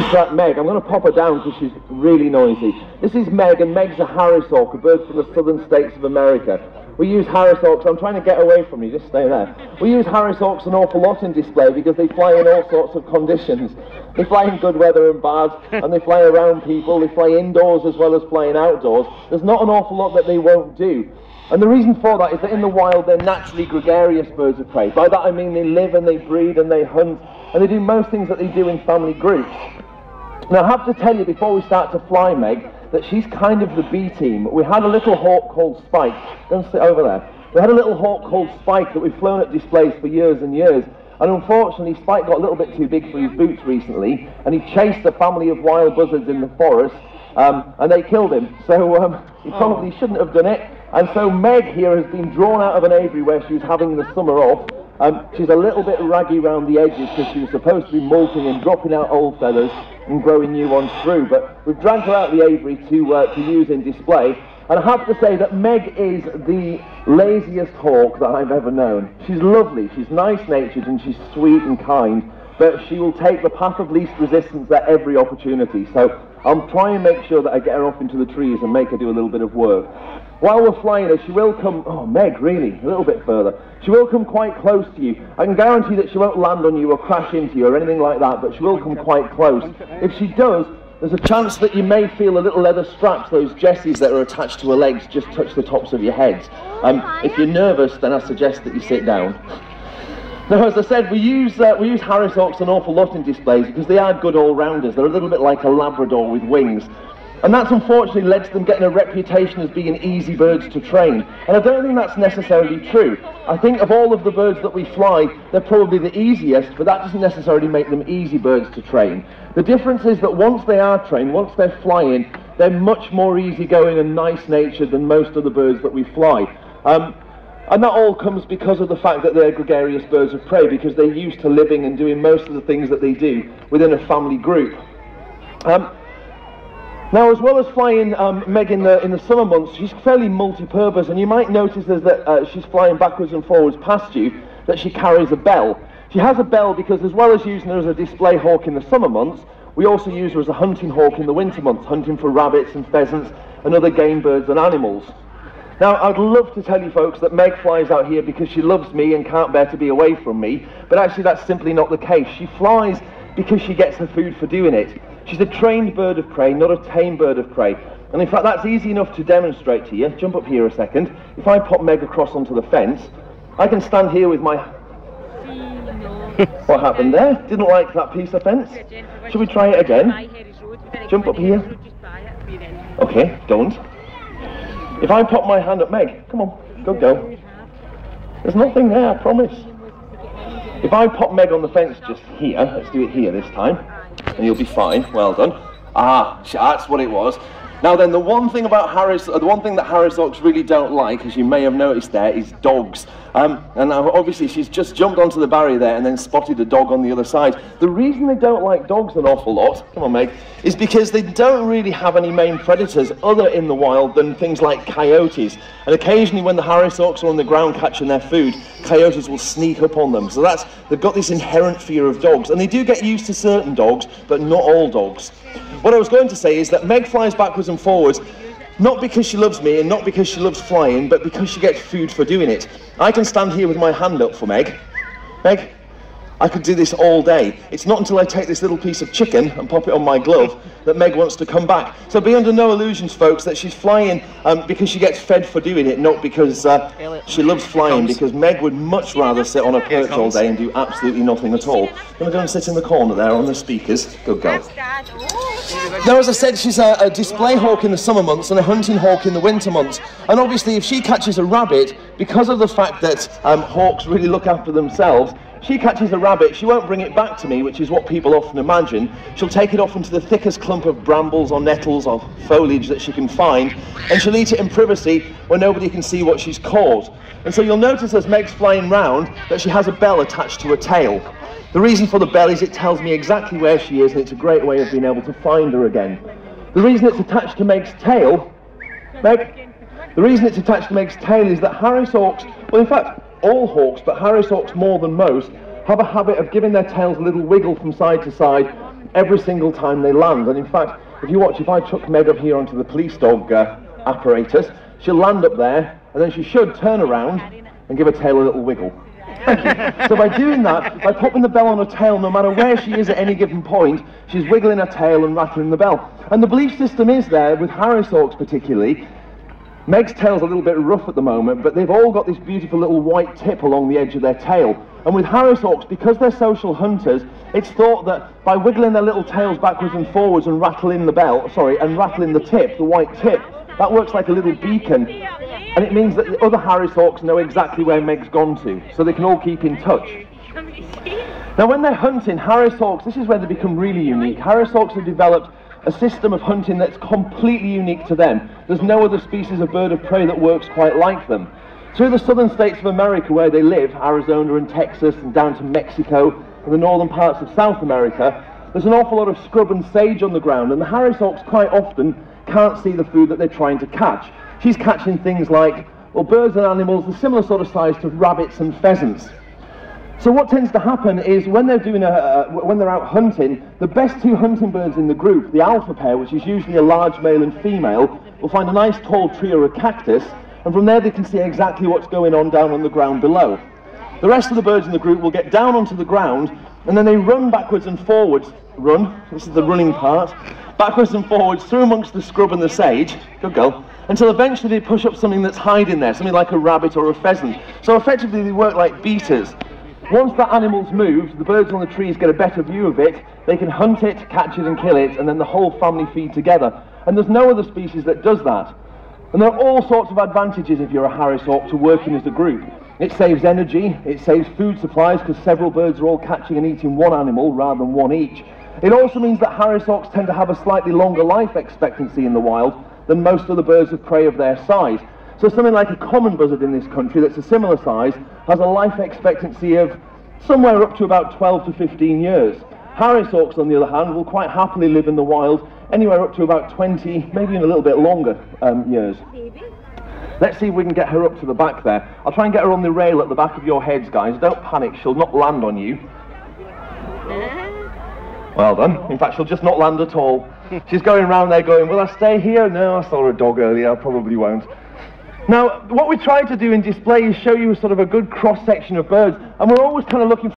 is Meg. I'm going to pop her down because she's really noisy. This is Meg, and Meg's a Harris hawk, a bird from the southern states of America. We use Harris hawks. I'm trying to get away from you, just stay there. We use Harris hawks an awful lot in display because they fly in all sorts of conditions. They fly in good weather and bad, and they fly around people. They fly indoors as well as flying outdoors. There's not an awful lot that they won't do. And the reason for that is that in the wild they're naturally gregarious birds of prey. By that I mean they live and they breed and they hunt, and they do most things that they do in family groups. Now I have to tell you before we start to fly Meg, that she's kind of the B team. We had a little hawk called Spike. Don't sit over there. We had a little hawk called Spike that we've flown at displays for years and years. And unfortunately, Spike got a little bit too big for his boots recently, and he chased a family of wild buzzards in the forest, and they killed him. So he probably shouldn't have done it. And so Meg here has been drawn out of an aviary where she was having the summer off. She's a little bit raggy around the edges because she was supposed to be molting and dropping out old feathers and growing new ones through, but we've dragged her out the aviary to use in display. And I have to say that Meg is the laziest hawk that I've ever known. She's lovely, she's nice-natured, and she's sweet and kind, but she will take the path of least resistance at every opportunity. So I'll try and make sure that I get her off into the trees and make her do a little bit of work. While we're flying her, she will come, oh Meg, really, a little bit further. She will come quite close to you. I can guarantee that she won't land on you or crash into you or anything like that, but she will come quite close. If she does, there's a chance that you may feel a little leather straps, those jesses that are attached to her legs, just touch the tops of your heads. If you're nervous, then I suggest that you sit down. Now, as I said, we use Harris hawks an awful lot in displays because they are good all-rounders. They're a little bit like a Labrador with wings. And that's unfortunately led to them getting a reputation as being easy birds to train. And I don't think that's necessarily true. I think of all of the birds that we fly, they're probably the easiest, but that doesn't necessarily make them easy birds to train. The difference is that once they are trained, once they're flying, they're much more easygoing and nice-natured than most of the birds that we fly. And that all comes because of the fact that they're gregarious birds of prey, because they're used to living and doing most of the things that they do within a family group. Now, as well as flying Meg in the summer months, she's fairly multi-purpose, and you might notice as that she's flying backwards and forwards past you, that she carries a bell. She has a bell because as well as using her as a display hawk in the summer months, we also use her as a hunting hawk in the winter months, hunting for rabbits and pheasants and other game birds and animals. Now, I'd love to tell you folks that Meg flies out here because she loves me and can't bear to be away from me, but actually that's simply not the case. She flies because she gets her food for doing it. She's a trained bird of prey, not a tame bird of prey. And in fact, that's easy enough to demonstrate to you. Jump up here a second. If I pop Meg across onto the fence, I can stand here with my... What happened there? Didn't like that piece of fence? Should we try it again? Jump up here. Okay, don't. If I pop my hand up, Meg, come on, go. There's nothing there, I promise. If I pop Meg on the fence just here, let's do it here this time, and you'll be fine. Well done. Ah, that's what it was. Now then, the one thing that Harris hawks really don't like, as you may have noticed there, is dogs. And now obviously she's just jumped onto the barrier there and then spotted a dog on the other side. The reason they don't like dogs an awful lot, come on Meg, is because they don't really have any main predators other in the wild than things like coyotes. And occasionally when the Harris hawks are on the ground catching their food, coyotes will sneak up on them. So they've got this inherent fear of dogs. And they do get used to certain dogs, but not all dogs. What I was going to say is that Meg flies backwards and forwards, not because she loves me and not because she loves flying, but because she gets food for doing it. I can stand here with my hand up for Meg. Meg, I could do this all day. It's not until I take this little piece of chicken and pop it on my glove that Meg wants to come back. So be under no illusions, folks, that she's flying because she gets fed for doing it, not because she loves flying, because Meg would much rather sit on a perch all day and do absolutely nothing at all. I'm going to go and sit in the corner there on the speakers. Good girl. Now, as I said, she's a display hawk in the summer months and a hunting hawk in the winter months. And obviously, if she catches a rabbit, because of the fact that hawks really look after themselves, she catches a rabbit, she won't bring it back to me, which is what people often imagine. She'll take it off into the thickest clump of brambles or nettles or foliage that she can find, and she'll eat it in privacy where nobody can see what she's caught. And so you'll notice as Meg's flying round that she has a bell attached to her tail. The reason for the bell is it tells me exactly where she is, and it's a great way of being able to find her again. The reason it's attached to Meg's tail, the reason it's attached to Meg's tail is that Harris hawks, well in fact, all hawks, but Harris hawks more than most, have a habit of giving their tails a little wiggle from side to side every single time they land. And in fact, if you watch, if I took Meg up here onto the police dog apparatus, she'll land up there, and then she should turn around and give her tail a little wiggle. Thank you. So by doing that, by popping the bell on her tail, no matter where she is at any given point, she's wiggling her tail and rattling the bell. And the belief system is there, with Harris hawks particularly, Meg's tail's a little bit rough at the moment, but they've all got this beautiful little white tip along the edge of their tail. And with Harris hawks, because they're social hunters, it's thought that by wiggling their little tails backwards and forwards and rattling the bell, and rattling the tip, the white tip, that works like a little beacon. And it means that the other Harris hawks know exactly where Meg's gone to, so they can all keep in touch. Now when they're hunting, Harris hawks, this is where they become really unique. Harris hawks have developed a system of hunting that's completely unique to them. There's no other species of bird of prey that works quite like them. Through the southern states of America where they live, Arizona and Texas and down to Mexico and the northern parts of South America, there's an awful lot of scrub and sage on the ground, and the Harris hawks quite often can't see the food that they're trying to catch. She's catching things like, well, birds and animals, the similar sort of size to rabbits and pheasants. So what tends to happen is when they're when they're out hunting, the best two hunting birds in the group, the alpha pair, which is usually a large male and female, will find a nice tall tree or a cactus, and from there they can see exactly what's going on down on the ground below. The rest of the birds in the group will get down onto the ground, and then they run backwards and forwards, this is the running part, backwards and forwards through amongst the scrub and the sage, good girl, until eventually they push up something that's hiding there, something like a rabbit or a pheasant. So effectively they work like beaters. Once that animal's moved, the birds on the trees get a better view of it, they can hunt it, catch it and kill it, and then the whole family feed together. And there's no other species that does that. And there are all sorts of advantages if you're a Harris hawk to working as a group. It saves energy, it saves food supplies because several birds are all catching and eating one animal rather than one each. It also means that Harris hawks tend to have a slightly longer life expectancy in the wild than most other birds of prey of their size. So something like a common buzzard in this country that's a similar size has a life expectancy of somewhere up to about 12 to 15 years. Harris hawks, on the other hand, will quite happily live in the wild anywhere up to about 20, maybe even a little bit longer years. Let's see if we can get her up to the back there. I'll try and get her on the rail at the back of your heads, guys. Don't panic, she'll not land on you. Well done. In fact, she'll just not land at all. She's going round there going, will I stay here? No, I saw a dog earlier, I probably won't. Now, what we try to do in display is show you sort of a good cross-section of birds, and we're always kind of looking